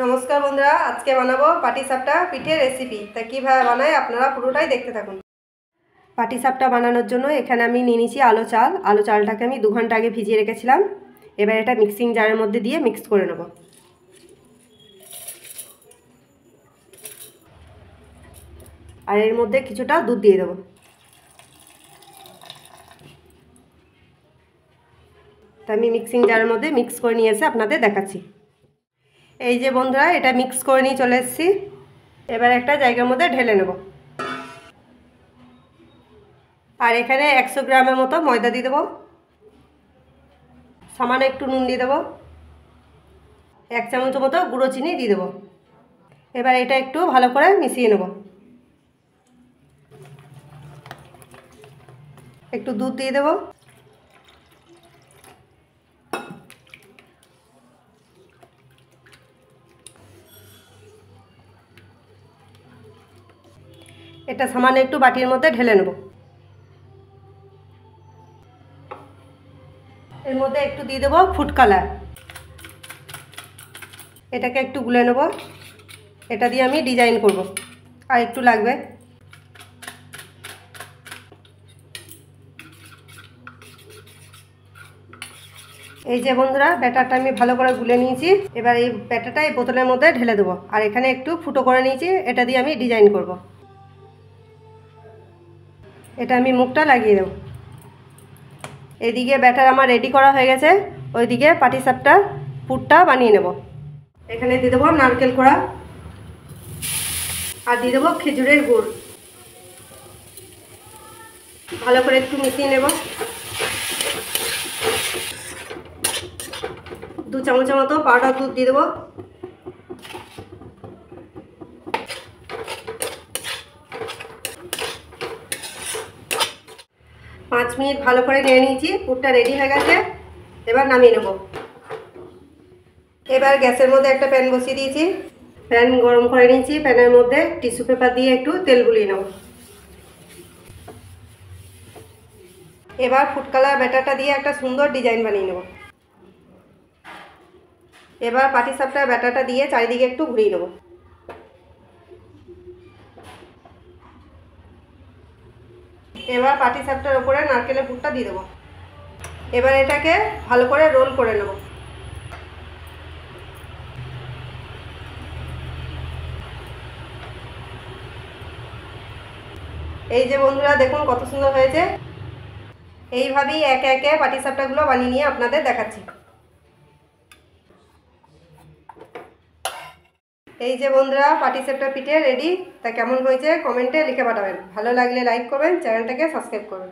নমস্কার বন্ধুরা, আজকে বানাবো পাটিসাপটা পিঠের রেসিপি। তা কীভাবে বানাই আপনারা পুরোটাই দেখতে থাকুন। পাটিসাপটা বানানোর জন্য এখানে আমি নিয়ে নিয়েছি আলো চাল। আলো চালটাকে আমি 2 ঘন্টা আগে ভিজিয়ে রেখেছিলাম। এবার এটা মিক্সিং জারের মধ্যে দিয়ে মিক্স করে নেব। আর এর মধ্যে কিছুটা দুধ দিয়ে দেবো। তা আমি মিক্সিং জারের মধ্যে মিক্স করে নিয়ে এসে আপনাদের দেখাচ্ছি। এই যে বন্ধুরা, এটা মিক্স করে নিয়ে চলে এসেছি। এবার একটা জায়গার মধ্যে ঢেলে নেব। আর এখানে 100 গ্রামের মতো ময়দা দিয়ে দেবো। সামান্য একটু নুন দিয়ে দেবো। 1 চামচ মতো গুঁড়ো চিনি দিয়ে দেবো। এবার এটা একটু ভালো করে মিশিয়ে নেব। একটু দুধ দিয়ে দেবো। এটা সামান্য একটু বাটির মধ্যে ঢেলে নেব। এর মধ্যে একটু দিয়ে দেবো ফুড কালার। এটাকে একটু গুলে নেব। এটা দিয়ে আমি ডিজাইন করব, আর একটু লাগবে। এই যে বন্ধুরা, ব্যাটারটা আমি ভালো করে গুলে নিয়েছি। এবার এই ব্যাটারটা এই বোতলের মধ্যে ঢেলে দেবো। আর এখানে একটু ফুটো করে নিয়েছি, এটা দিয়ে আমি ডিজাইন করব। এটা আমি মুখটা লাগিয়ে দেবো। এদিকে ব্যাটার আমার রেডি করা হয়ে গেছে। ওইদিকে পাটিসাপটার পুরটা বানিয়ে নেব। এখানে দিয়ে দেবো নারকেল কোড়া, আর দিয়ে দেবো খেজুরের গুড়। ভালো করে একটু মিশিয়ে নেব। 2 চামচের মতো পাউডার দুধ দিয়ে দেবো। পাঁচ মিনিট ভালো করে নিয়ে নিয়েছি। পুরটা রেডি হয়ে গেছে। এবার নামিয়ে নেব। এবার গ্যাসের মধ্যে একটা প্যান বসিয়ে দিয়েছি। প্যান গরম করে নিয়েছি। প্যানের মধ্যে টিস্যু পেপার দিয়ে একটু তেল বুলিয়ে নেব। এবার ফুড কালার ব্যাটারটা দিয়ে একটা সুন্দর ডিজাইন বানিয়ে নেব। এবার পাটিসাপটার ব্যাটারটা দিয়ে চারিদিকে একটু ঘুরিয়ে নেব। এবার পাটিসাপটার উপরে নারকেলের পুরটা দিয়ে দেবো। এবার এটাকে ভালো করে রোল করে নেব। এই যে বন্ধুরা, দেখুন কত সুন্দর হয়েছে। এইভাবেই একে একে পাটিসাপটাগুলো বানিয়ে নিয়ে আপনাদের দেখাচ্ছি। এই যে বন্ধুরা, পাটিসাপটা পিঠে রেডি। তা কেমন হয়েছে কমেন্টে লিখে পাঠাবেন। ভালো লাগলে লাইক করবেন, চ্যানেলটাকে সাবস্ক্রাইব করবেন।